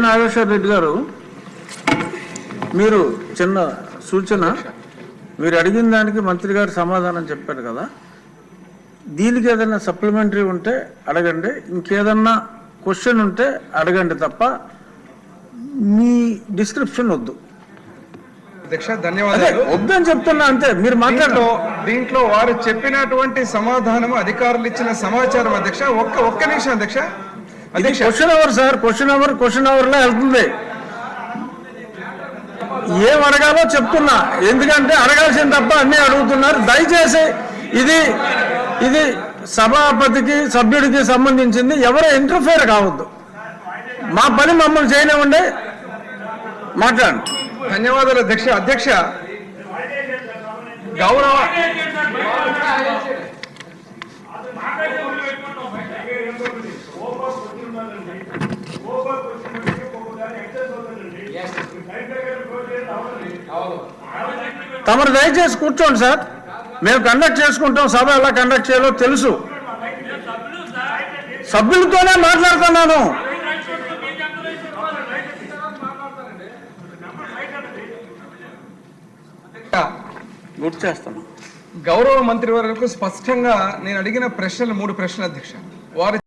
నాగేశ్వర రెడ్డి గారు, మీరు చిన్న సూచన, మీరు అడిగిన దానికి మంత్రి గారు సమాధానం చెప్పారు కదా, దీనికి ఏదైనా సప్లిమెంటరీ ఉంటే అడగండి, ఇంకేదన్నా క్వశ్చన్ ఉంటే అడగండి తప్ప మీ డిస్క్రిప్షన్ వద్దు. అధ్యక్ష ధన్యవాదాలు. వద్దని చెప్తున్నా అంతే. మీరు మాట్లాడలో దీంట్లో వారు చెప్పినటువంటి సమాధానం అధికారులు ఇచ్చిన సమాచారం అధ్యక్ష. ఒక్క నిమిషం అధ్యక్ష. Question hour sir, question hour లో వెళ్తుంది. ఏం అడగాలో చెప్తున్నా, ఎందుకంటే అడగాల్సింది తప్ప అన్నీ అడుగుతున్నారు. దయచేసి ఇది సభాపతికి సభ్యుడికి సంబంధించింది, ఎవరు ఇంటర్ఫేర్ కావద్దు. మా పని మమ్మల్ని చేయనివ్వండి, మాట్లాడండి. ధన్యవాదాలు అధ్యక్ష. అధ్యక్ష గౌరవ తమరు దయచేసి కూర్చోండి సార్, మేము కండక్ట్ చేసుకుంటాం. సభ ఎలా కండక్ట్ చేయాలో తెలుసు. సభ్యులతోనే మాట్లాడుతున్నాను. గుర్తు చేస్తాను. గౌరవ మంత్రివర్యులకు స్పష్టంగా నేను అడిగిన ప్రశ్నలు 3 ప్రశ్నలు అధ్యక్ష. వారు